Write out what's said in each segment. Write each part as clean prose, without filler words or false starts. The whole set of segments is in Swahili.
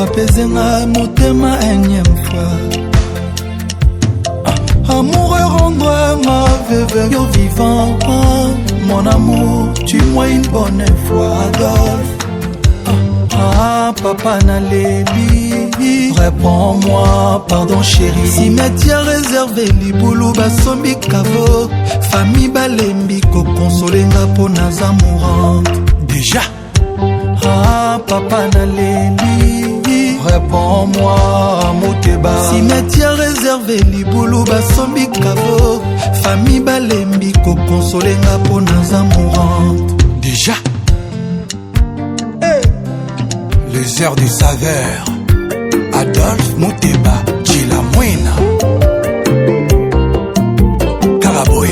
apaisenga motema énième fois. Amoureux rendre veuve yo vivant. Mon amour, tue-moi une bonne fois, Adolphe. Papa Nalébi, réponds-moi, pardon chérie. Cimetière réservé, Liboulou Basombi Kavo. Famille Balembi, Kokonsolenga pour nas amourantes. Déjà. Papa Nalébi, réponds-moi, Mouteba. Cimetière réservé, Liboulou Basombi Kavo. Famille Balembi, Kokonsolenga pour nas amourantes. Déjà. Les heures du saveur, Adolphe Mouteba, Chila Mouina, Karaboy.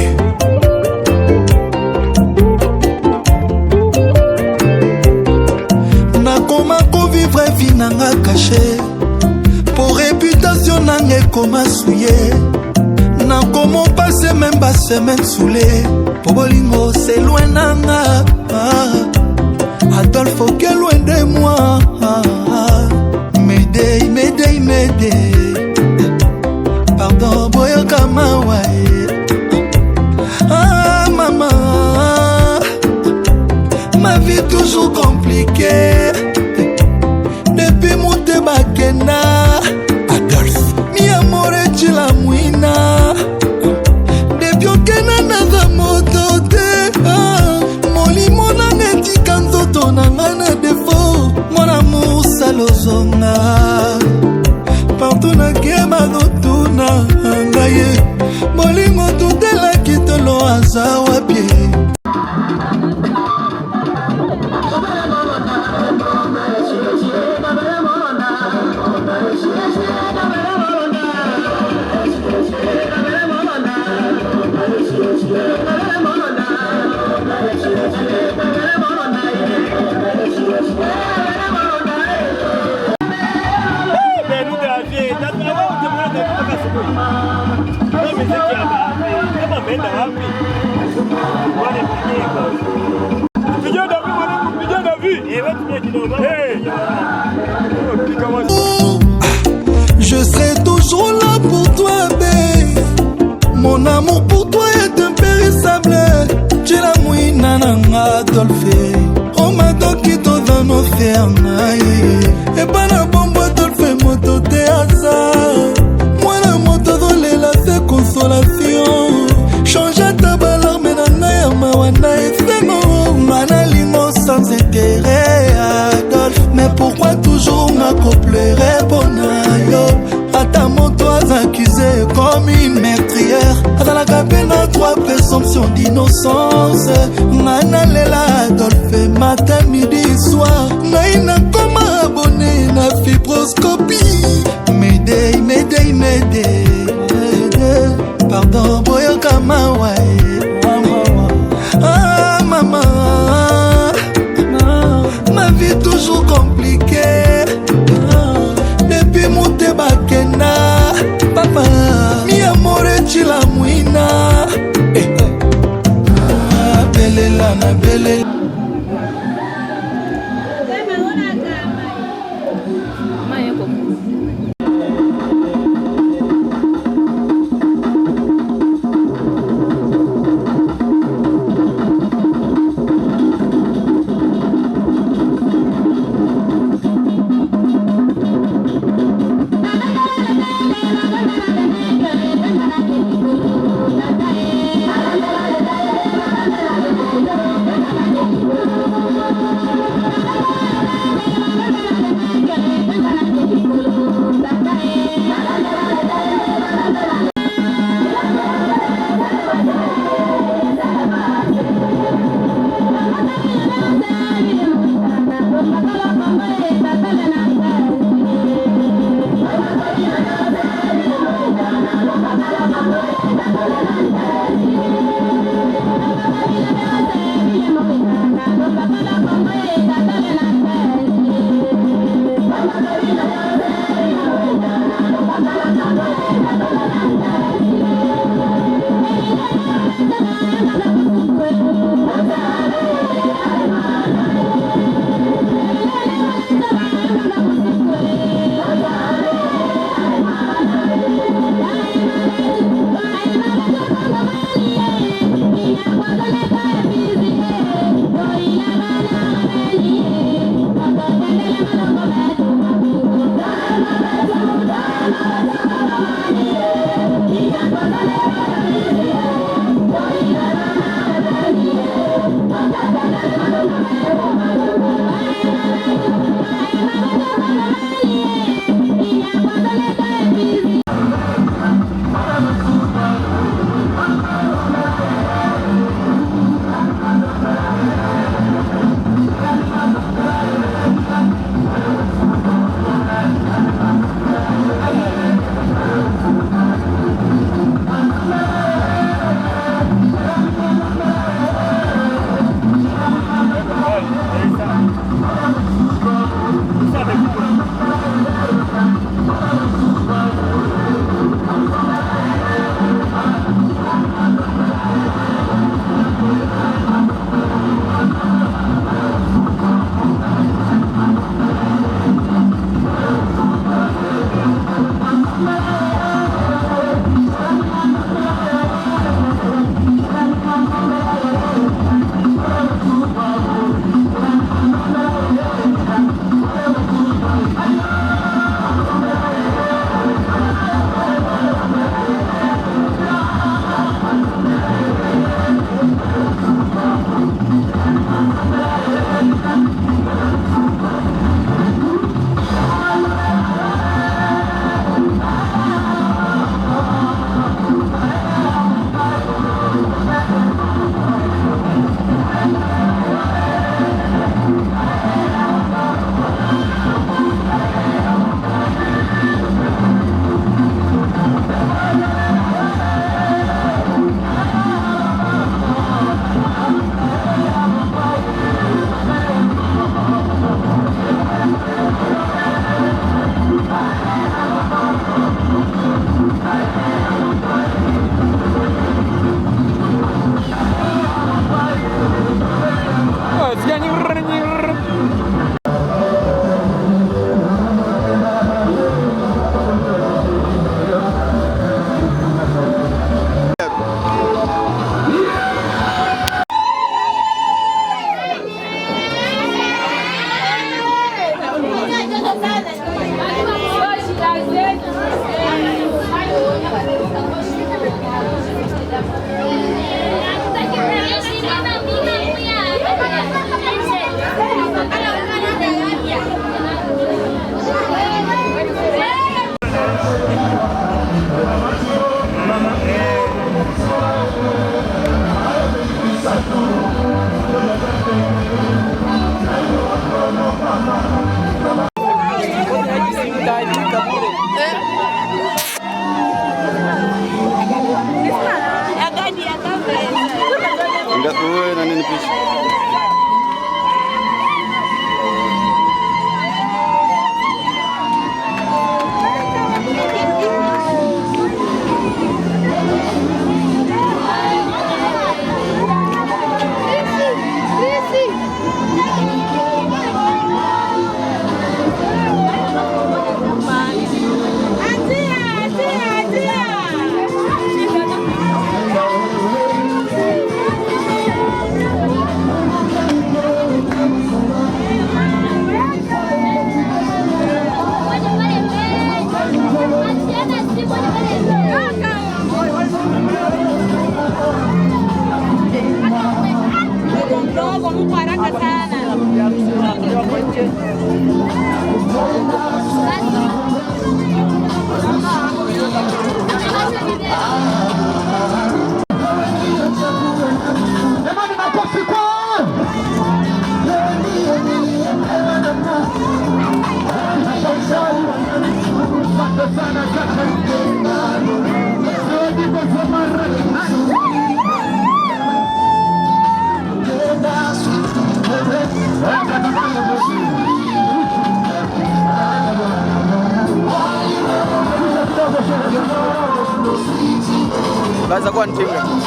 Nakoma ko vivre vie nanga caché, pour réputation nanga koma souillé. Nakoma passer même pas semaine soulé, pour bolingo c'est loin nanga. Adolphe, ok, loin de moi. M'aider, m'aider, m'aider. Pardon, boyo kamawaye. Maman, ma vie toujours compliquée. Depuis mon tebakena. Adolphe, mi amore chila mouina. Depuis okena naza motote. Molimona neti kanzoto nangana defo. Mon amour salozonga. Partout na kema dotuna ngaye. Molimo tutela kitolo azawa pie. Je serai toujours là pour toi, bébé. Mon amour pour toi est impérissable. Tu la mouina nanga Adolphe. Oh ma dokito dans nos fernailles. Et pas la bombe Adolphe moto te asa. Moi la moto dolela c'est consolation. Change ta balarme nanga ya mawana efemo. Manalimo sans intérêt Adolphe. Mais pourquoi toujours m'accouplerait bonayo? Ata moto accusé comme une meurtrière. Dans la cabine à trois présomptions d'innocence. Manalela Adolphe matin, midi, soir. Naïna comme abonné na fibroscopie. M'aider, m'aider, m'aider. Pardon, boyo kamawaye. Maman, ma vie toujours compliquée. Depuis mon tebakena, papa, mi amore chila mouina. Belela na belela. inaweza kuwa ni timu gani?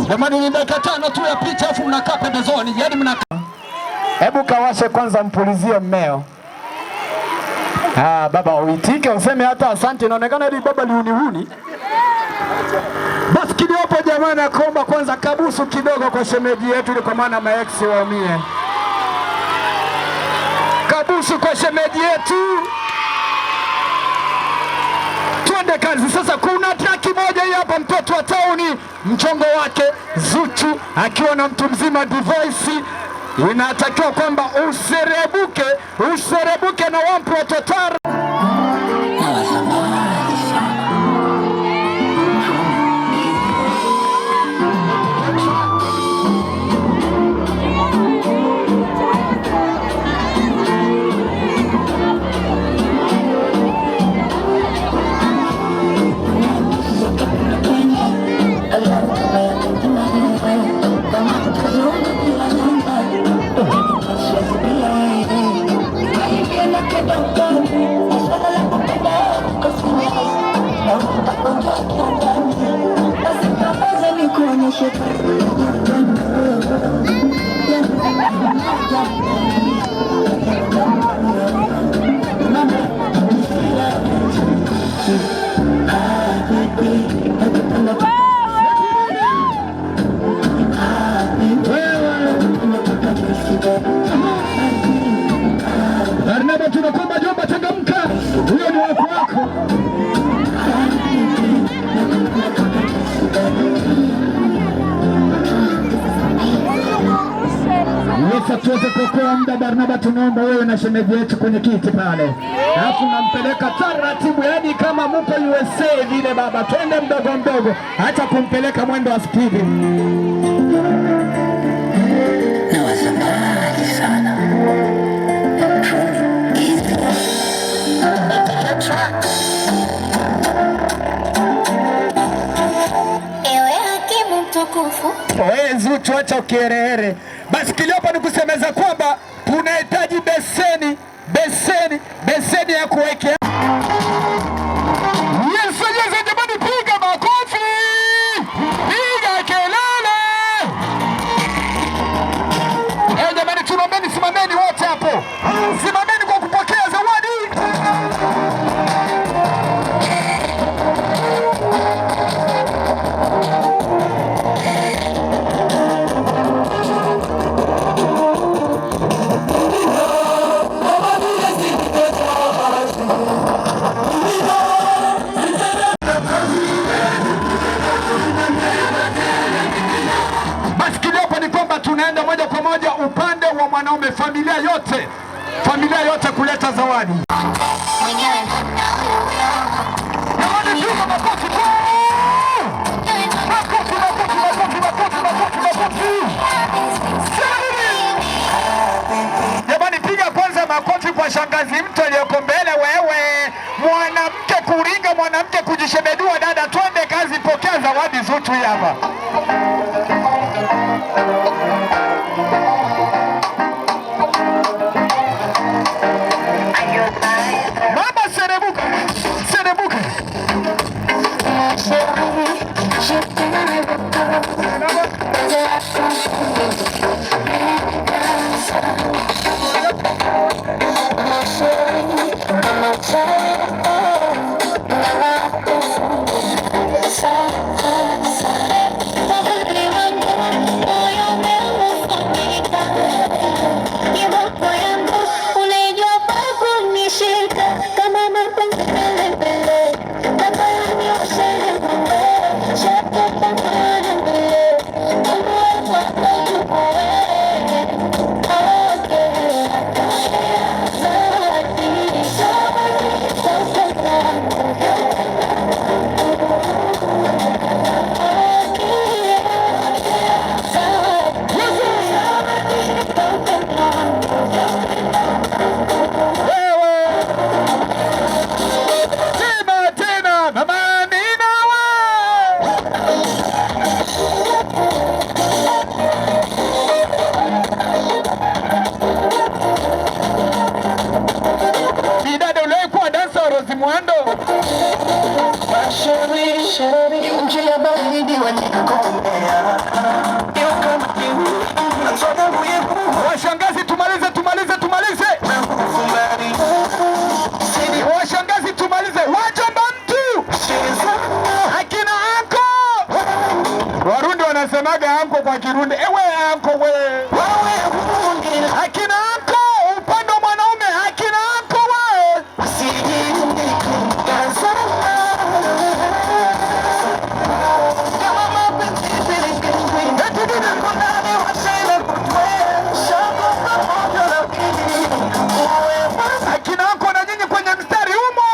Jamani, ni dakika 5 tu ya picha afu mnakaa pembezoni. Yaani mnakaa. Hebu kawashe kwanza mpulizie mmeo. Baba uitike useme hata asante, inaonekana hili baba liunihuni. Basi kidogo jamani, naomba kwanza kabusu kidogo kwa shemeji yetu ili kwa maana maeksi waumie. Kabusu kwa shemeji yetu. Twende kazi sasa. Kuna traki moja hii hapa, mtoto wa tauni, mchongo wake Zuchu akiwa na mtu mzima Divoice. Inatakiwa kwamba userebuke na wampu wa Totara. Barnaba, tunakomba jomba, changamka. Huyo ni wako wako. Sasa tuweze kuokoa muda. Barnaba, tunaomba wewe na shemeji yetu kwenye kiti pale, alafu nampeleka taratibu, yaani kama mpo USA vile baba, twende mdogo mdogo, hata kumpeleka mwendo wa spidi. Na wasamani sana ewe hakimu mtukufu, wewe Zuchu, acha ukiherehere. Basi kiliopo ni kusemeza kwamba tunahitaji beseni ya kuwekea. Yes, jamani, piga makofi, piga kelele. Jamani, tunaombeni, simameni wote hapo, simameni kwa kupokea zawadi. Tunaenda moja kwa moja upande wa mwanaume, familia yote kuleta zawadi. Jamani, piga kwanza makofi kwa shangazi mtu aliyoko mbele. Wewe mwanamke kuringa, mwanamke kujishebedua, dada, twende kazi, pokea zawadi Zuchu hapa. Mama, serebuka. mwendo. Washangazi tumalize. Washangazi tumalize. Wajomba mtu. Akina anko. Warundi wanasemaga anko kwa Kirundi. Ewe anko we. Akina anko upande wa mwanaume. Akina anko we. Akina anko na nyinyi kwenye mstari umo.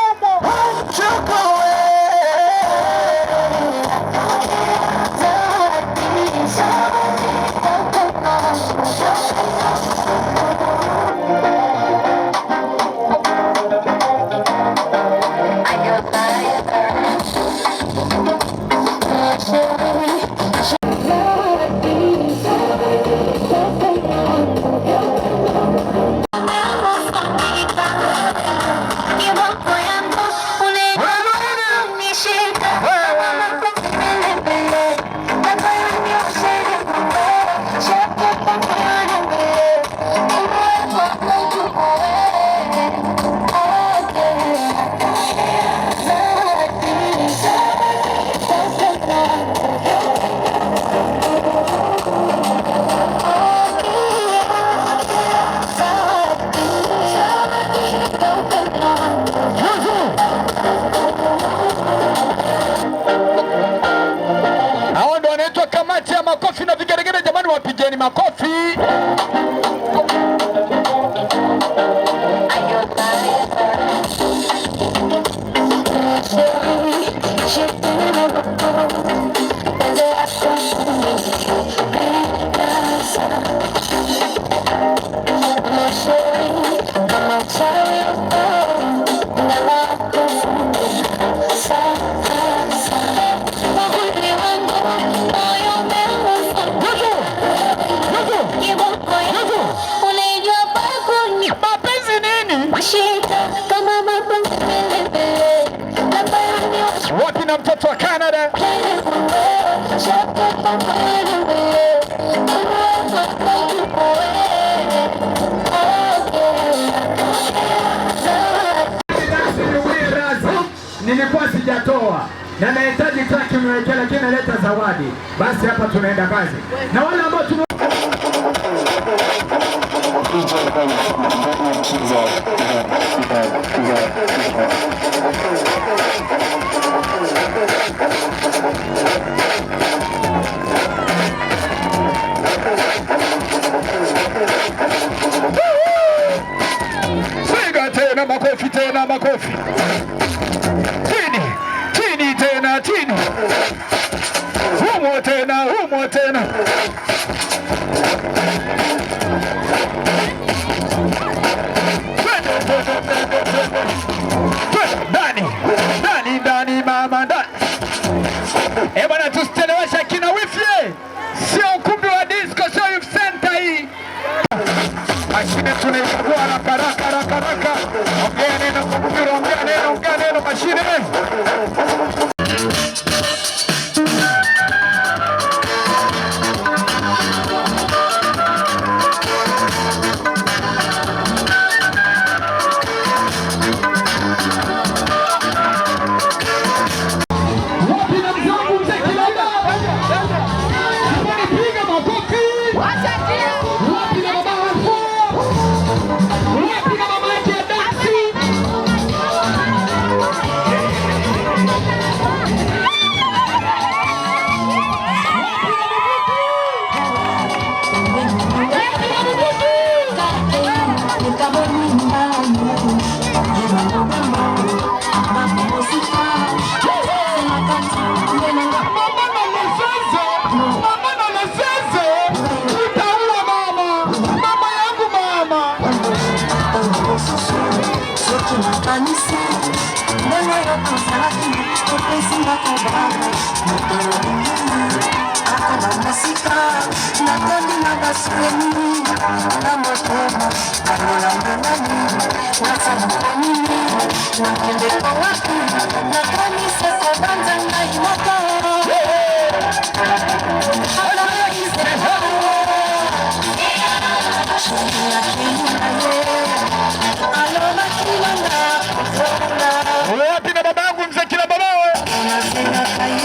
Makofi na vigeregere jamani, wapigeni makofi. Wapi na mtoto wa Canada? Nilikuwa sijatoa na nahitaji track niwekea, lakini naleta zawadi. Basi hapa tunaenda kazi na wale ambao piga tena makofi, tena makofi. Chini tena, chini. Humo tena. Ndani mama ndani. Bwana tusitelewesha kina wifi. Sio ukumbi wa disco, sio youth center hii. Mashine tunaikagua haraka. Ongea neno mashine.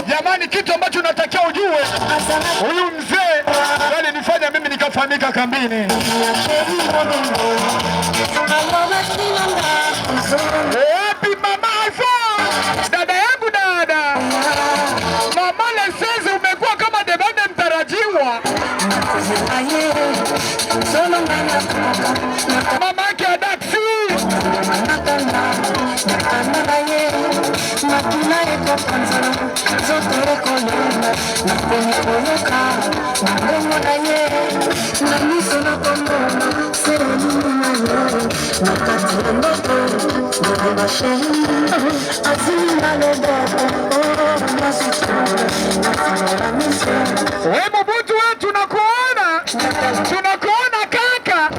Jamani, kitu ambacho natakia ujue, huyu mzee alinifanya mimi nikafanika kambini. Wapi mama Alfa? Dada yangu dada. Mama Leseze umekuwa kama debande mtarajiwa. Mama yake Adaksi. Wewe Mobutu wewe tunakuona kaka.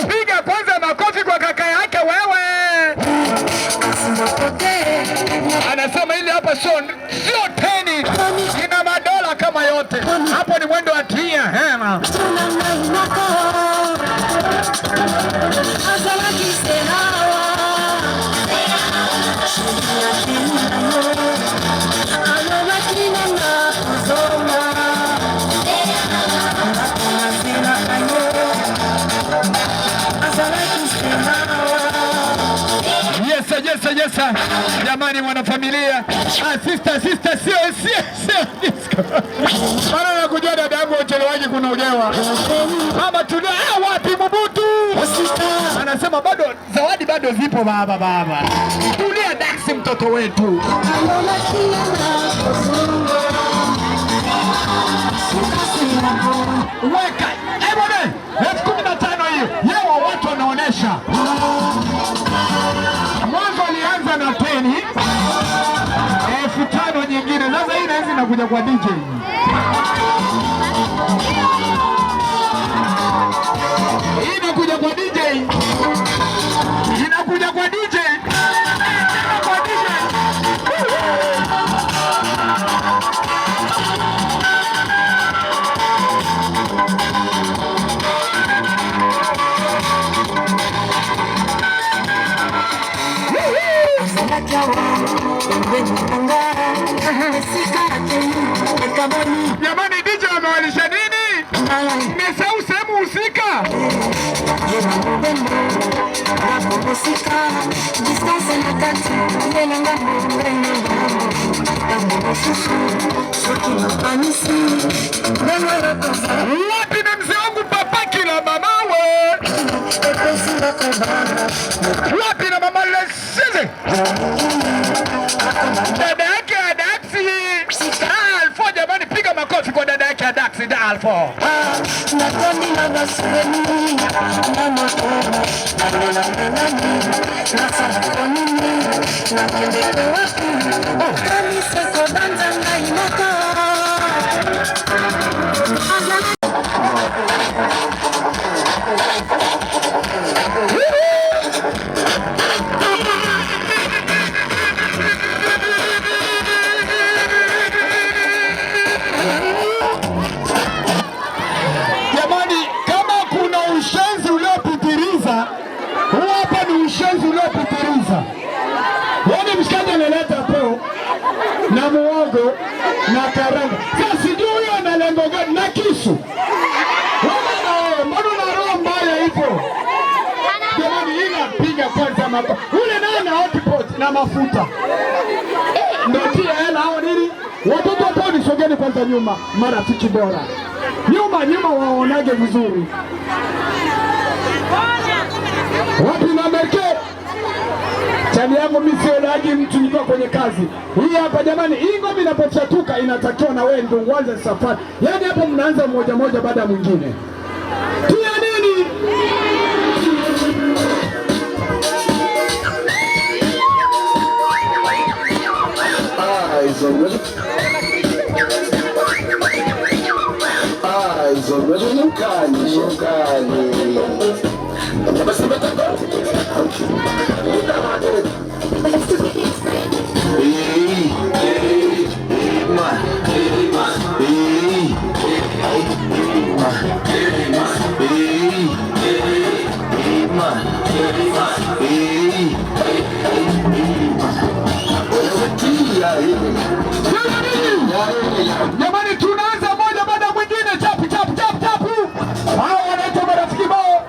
Piga kwanza makofi kwa kaka yake wewe. Anasema ili hapa sio teni, ina madola kama yote. Hapo ni mwendo wa tia hema. Yes. Jamani mwanafamilia. Sister sio disco. Bana nakujua dada yangu uchelewaji kuna ujewa. Mama tulia wapi Mobutu? Anasema bado zawadi bado zipo baba. Tulia Daxi mtoto wetu. Weka. Bwana, 15 hiyo. Yeye watu wanaonesha. Mwanzo alianza na 10. 5,000 nyingine. Sasa hii hizi inakuja kwa DJ. Hii inakuja kwa DJ. Inakuja kwa DJ. Jamani DJ amewalisha nini? Nimesahau sehemu husika. Wapi na mzee wangu Papa Kila mamawe? Wapi na mama Leseze? Dada yake Adaksi. Alfo jamani, piga makofi kwa dada yake Adaksi da Alfo. Yaani mshikaji analeta po na muogo na karanga. Sasa sijui huyo ana lengo gani na kisu. Mbona na roho mbaya ipo? Jamani inapiga kwanza mapa. Ule naye na hotpot na mafuta. Ndio tia hela hao nini? Watoto hapo ni sogeni kwanza nyuma, marafiki bora. Nyuma waonage vizuri. Wapi na Merke? Chani yangu mimi siolaji mtu nikiwa kwenye kazi. Hii hapa jamani, hii ngoma inapochatuka inatakiwa na wewe ndio uanze safari. Yaani hapo mnaanza moja baada ya mwingine. Tia nini? Eyes Jamani, tunaanza moja baada ya mwingine, chapu chapu chapu chapu. Hao wanaitwa marafiki bao.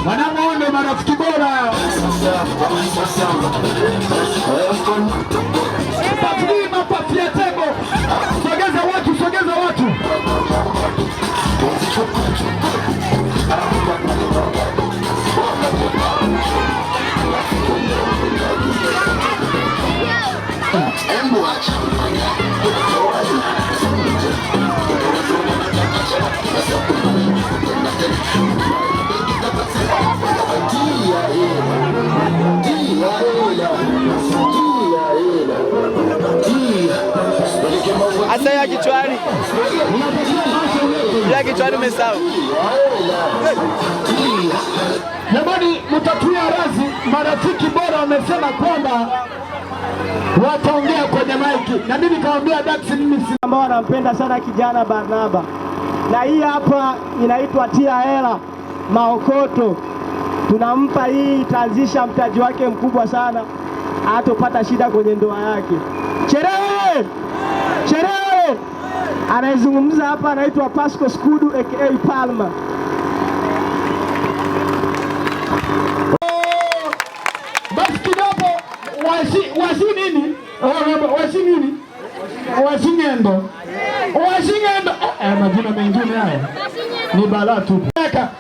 Wanamuone marafiki bora. Papi mapapi ya tembo. Sogeza watu, sogeza watu. Asa ya kichwani. Ya kichwani umesahau. Jamani, mtatuia razi, marafiki bora wamesema kwamba wataongea kwenye maiki. Na mimi nikamwambia Dax, mimi si ambao wanampenda sana kijana Barnaba. Na hii hapa inaitwa Tia Hela Maokoto. Tunampa hii, itaanzisha mtaji wake mkubwa sana, hatopata shida kwenye ndoa yake. Sherehe! Sherehe! Anayezungumza hapa anaitwa Pasco Skudu aka Palma. basi kidogo wasi nini? Wasi nini? Wasi ngendo. Wasi ngendo. Majina mengine haya ni balaa tu.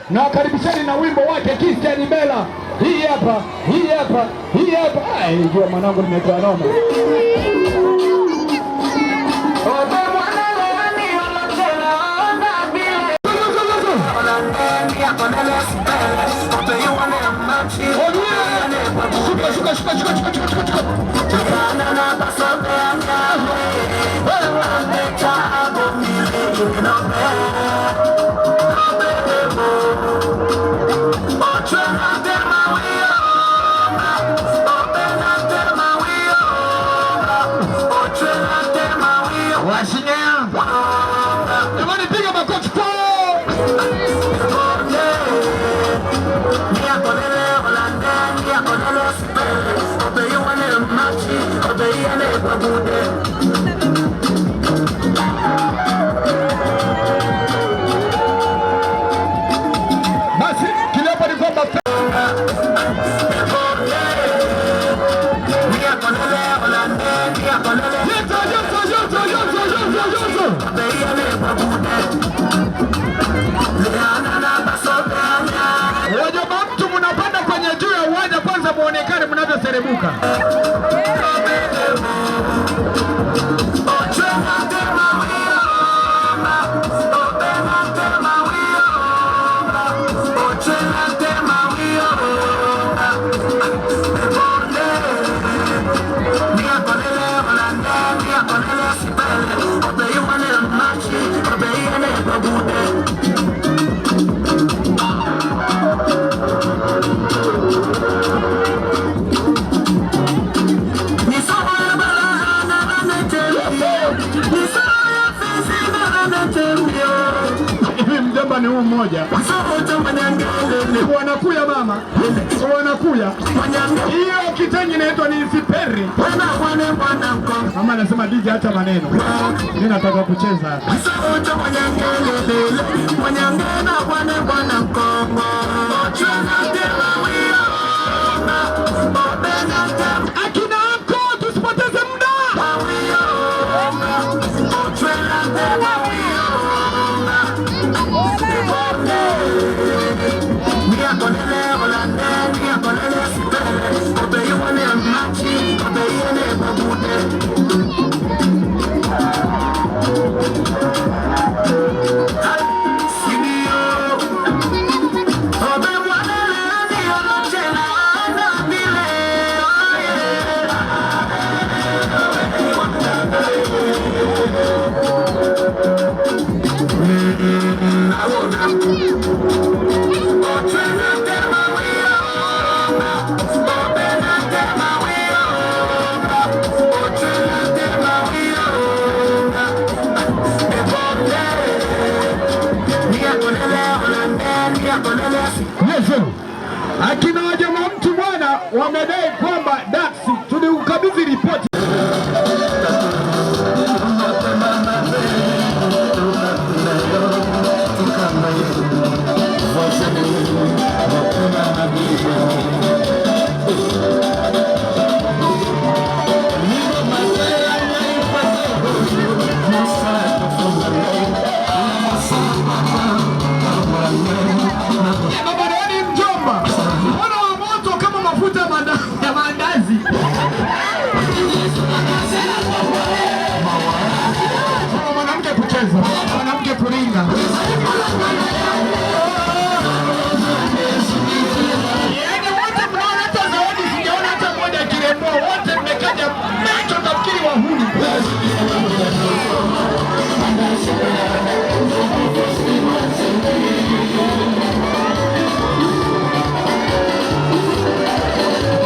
Na wakaribishani na wimbo wake Christian Bella. Hii hapa, hii hapa, hii hapa. Ndio mwanangu nimetoa noma. Muonekane mnavyoserebuka. Ni huu mmoja wanakuya mama, wanakuya hiyo kitenyi inaitwa ni siperi. Mama anasema DJ acha maneno, mimi nataka kucheza. Akina anko, tusipoteze muda. Mia con el naomba Daxi tulikabidhi ripoti. Mwanamke kuringa. Yaani wote mnaona hata zawadi sijaona hata mmoja kirembo, wote mmekaja macho tafikiri wahuni.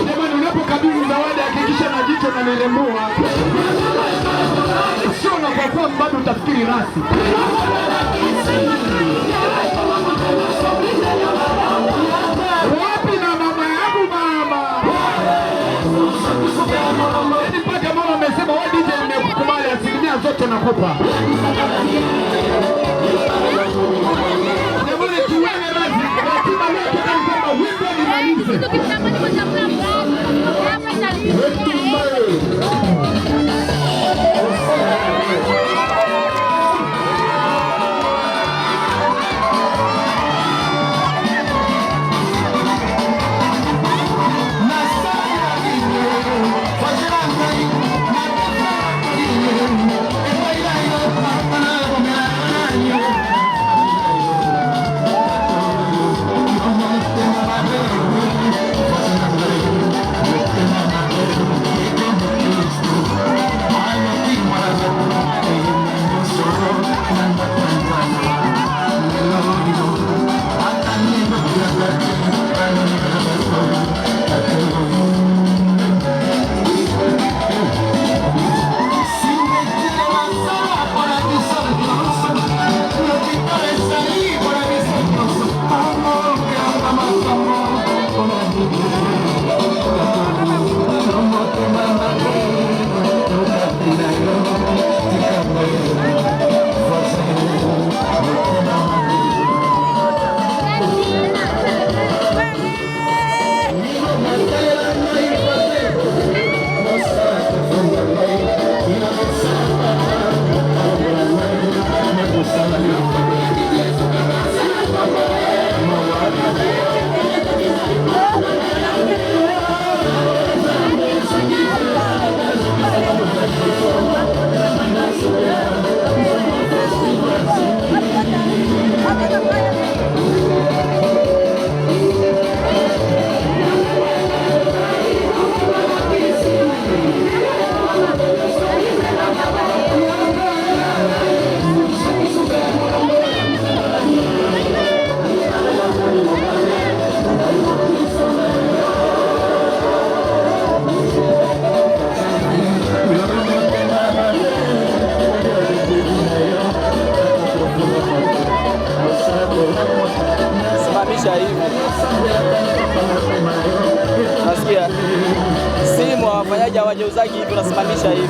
Jamani, unapokabidhi zawadi hakikisha na jicho na nilembua. Sio unapokuwa bado utafikiri rasi. Wapi na mama yangu mama? Yaani mpaka mama amesema wewe DJ nimekukubali asilimia zote nakupa. Jamani tuwele rasi. Ratiba yetu kama wimbo nimalize. Simamisha hivi. Nasikia simu wafanyaji hawajauzaji hivi, unasimamisha hivi.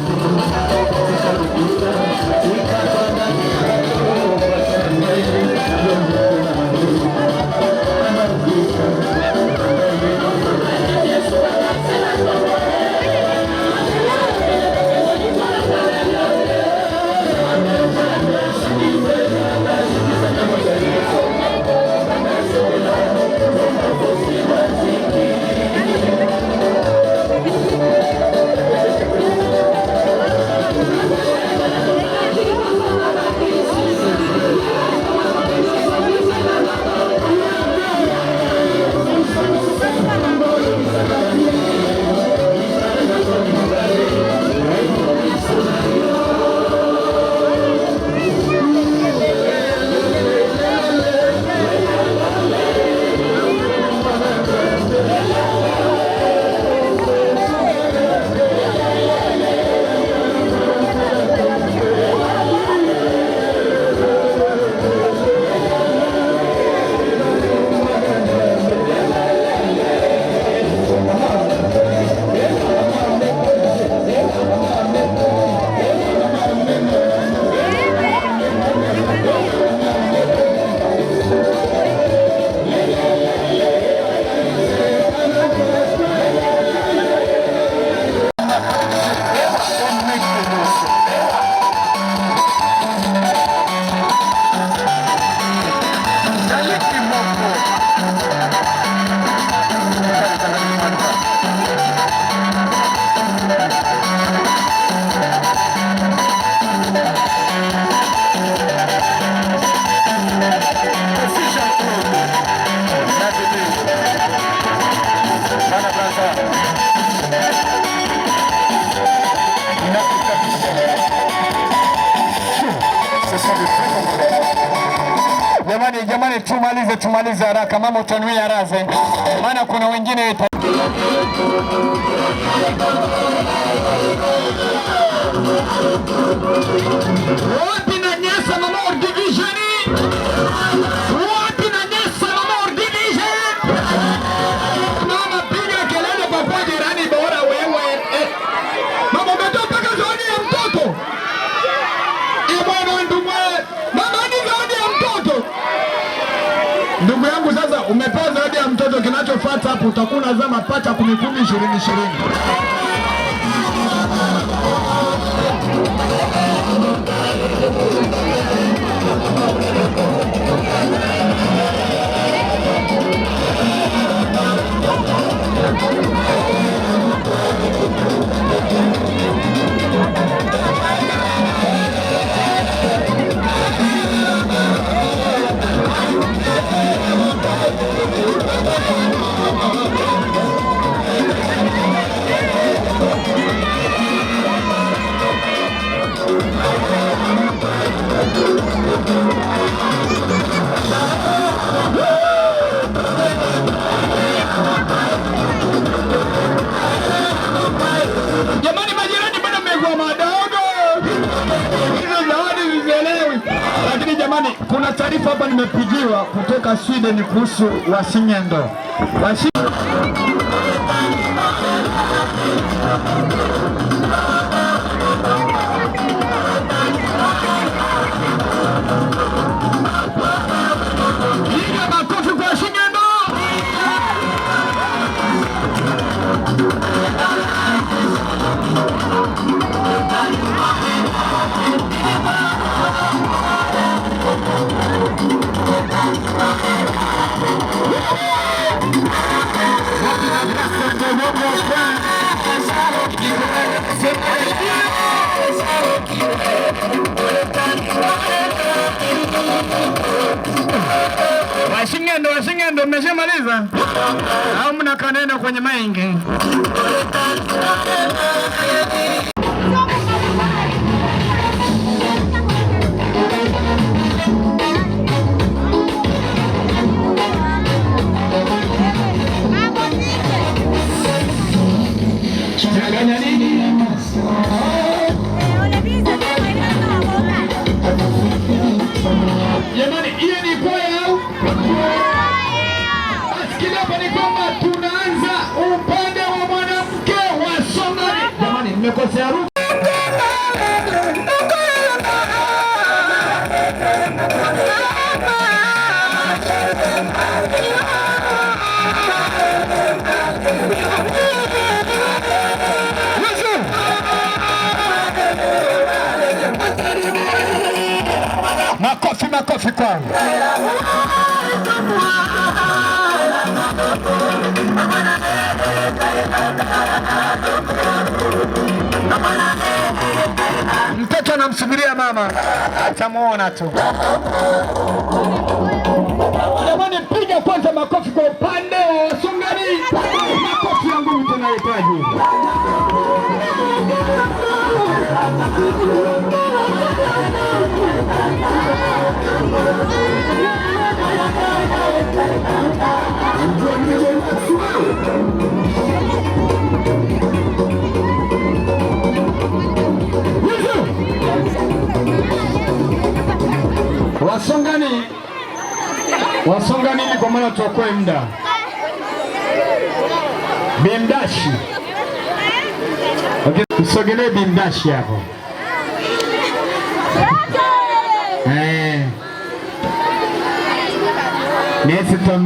tumalize haraka mama, utanuia raze, maana kuna wengine wapi na Nyasa Mama Division, wapi na Nyasa Mama Division, mama piga kelele kwa jirani bora wewe, mama umetoka zawadi ya mtoto, bwana ndugu, mama ni zawadi ya mtoto. Ndugu yangu, sasa umepewa zawadi ya mtoto, kinachofuata hapo utakuwa unazama pacha 10 20 20. Jamani majirani, bado mmegwa madogo. Hizo zawadi zielewi. Lakini jamani, kuna taarifa hapa nimepigiwa kutoka Sweden kuhusu Wasingendo. Wasingendo mmeshamaliza au mnakanena kwenye maingi? Jamani, hiyo ni kwaya au? Asikia hapa ni kwamba tunaanza upande wa mwanamke wa Songari. Jamani, mmekosea ruka. Makofi kwangu. Mtoto anamsubiria mama, atamuona tu. Jamani, piga kwanza makofi kwa upande wa Songari. Makofi yangu tunahitaji. Wasongani ili kwa maana tuokoe muda. Bimdashi. Okay, tusogelee Bimdashi hapo.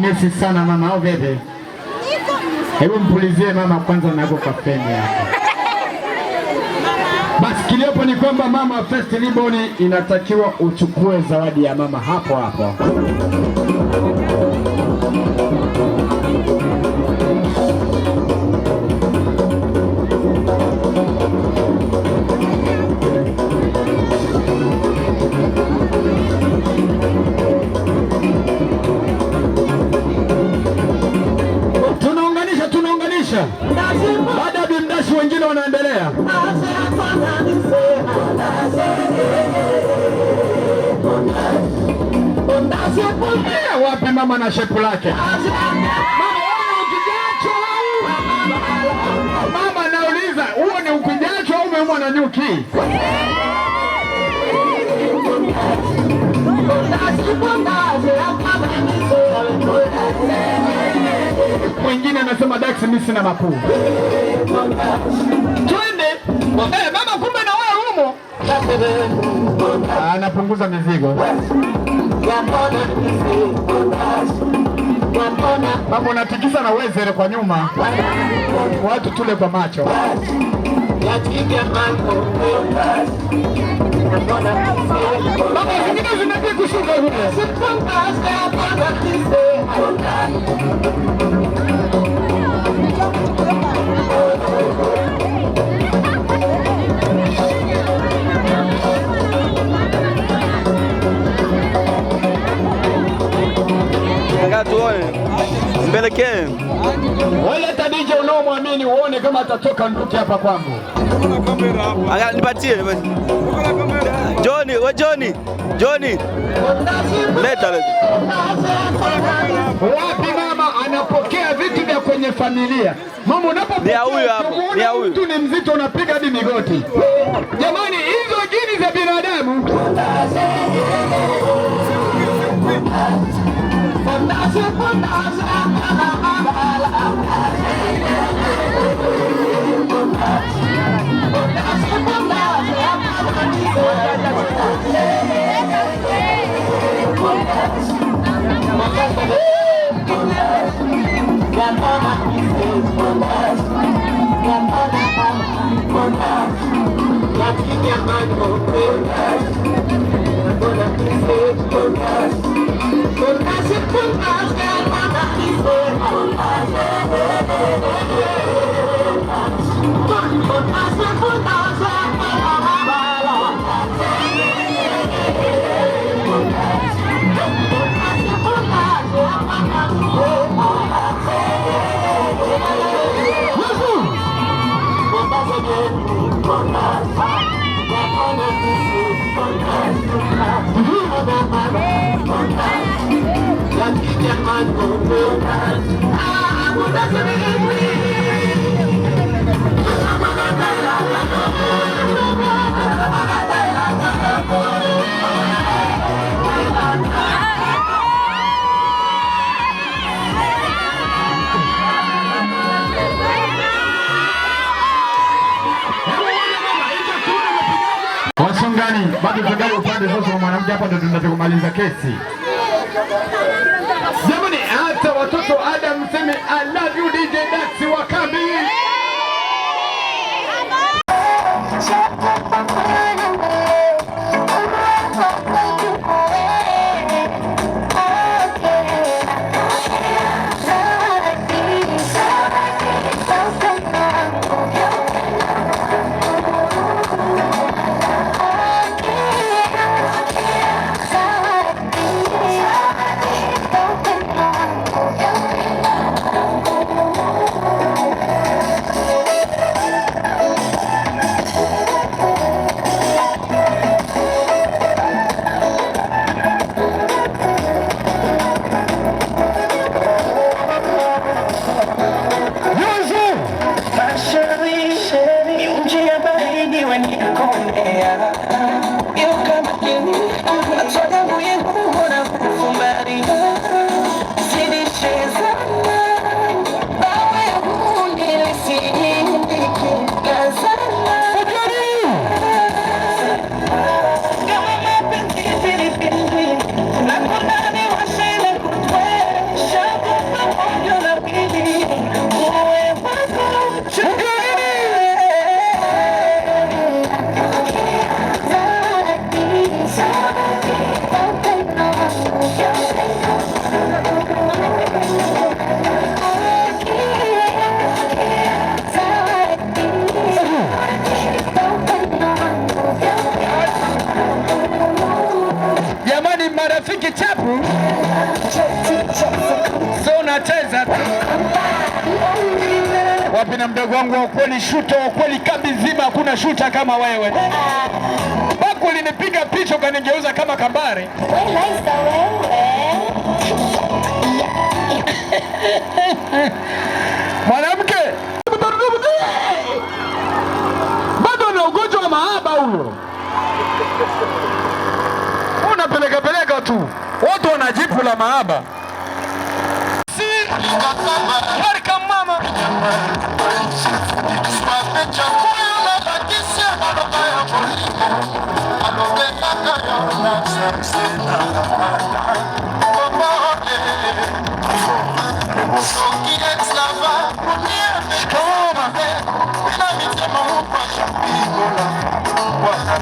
Nesi sana mama au bebe. Hebu mpulizie mama kwanza nako kwa feni hapo. Basi kiliopo ni kwamba mama first ribbon inatakiwa uchukue zawadi ya mama hapo hapo. Tunaunganisha. Baada ya Bimdashi wengine wanaendelea. mama na shepu lake. Mama nauliza, huo ni ukujacho au umeumwa na nyuki? Mwingine anasema Dax, mimi sina makuu. Twende. Mama kumbe na wewe humo. Anapunguza mizigo. Mama unatikisa na wezere kwa nyuma. Watu tule kwa macho. Mama zingine zinataka kushuka huko. Mbelekee. Wale tadije unaomwamini uone kama atatoka nduki hapa kwangu. Nipatie. Johnny, we Johnny. Leta. Wapi mama anapokea vitu vya kwenye familia. Mama unapopokea huyu hapo. Ni huyu. Mtu ni mzito unapiga hadi migoti. Jamani hizo jini za binadamu. Wasongani bado tungali upande sasa wa mwanamke hapa ndo tunakumaliza kesi. Jamani hata watoto Adam mseme I love you DJ Dax wakambi. Marafiki chapu so unacheza wapi na mdogo wangu wa ukweli, shuta wa ukweli kabizima, hakuna shuta kama wewe. Baku ulinipiga picha ukanigeuza kama kambare. Mwanamke bado na ugonjwa wa mahaba huyo. Unapeleka tu. Watu wanajipu la mahaba. Barka mama.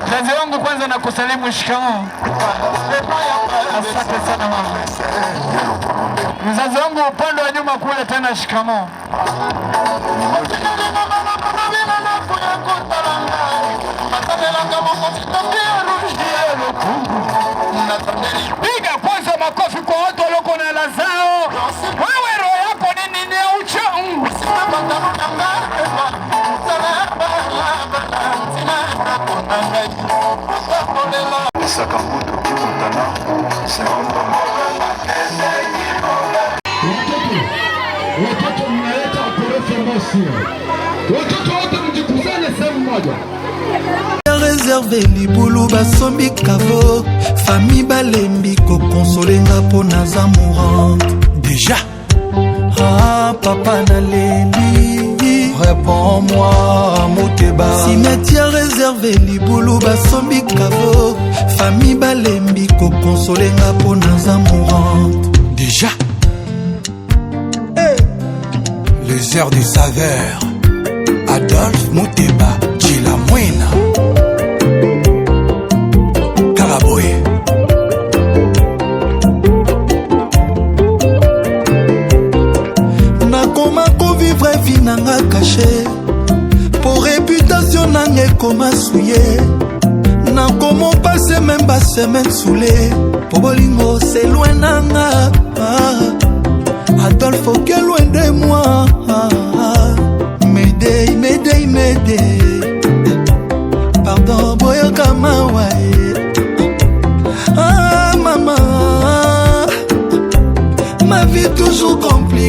Mzazi wangu kwanza na kusalimu shikamoo. Asante sana mama. Mzazi wangu upande wa nyuma kule tena shikamoo. Piga kwanza makofi kwa watu walioko na hela zao. Wewe roho yako nini ni uchungu? Watoto mnaleta ukorofi mosi. Watoto wote mjikusanye sehemu moja. Réservé libulu basombi kavo famille balembi ko consolenga po naza mourante déjà. Ah papa na leli réponds-moi moteba. Cimetière réservé libulu basombi kavo famille balembi ko consolenga po naza mourante déjà. Hey. Les heures du saveur Adolphe Moteba Chila Mwena nakoma kovivre vi nanga caché pour réputation nanga ekoma souye nakoma passe même ba semaine soulé po bolingo c'est loin nanga Adolphe ok loin de moi M'aider pardon boyoka mawae. Ah maman, ma vie toujours compliquée.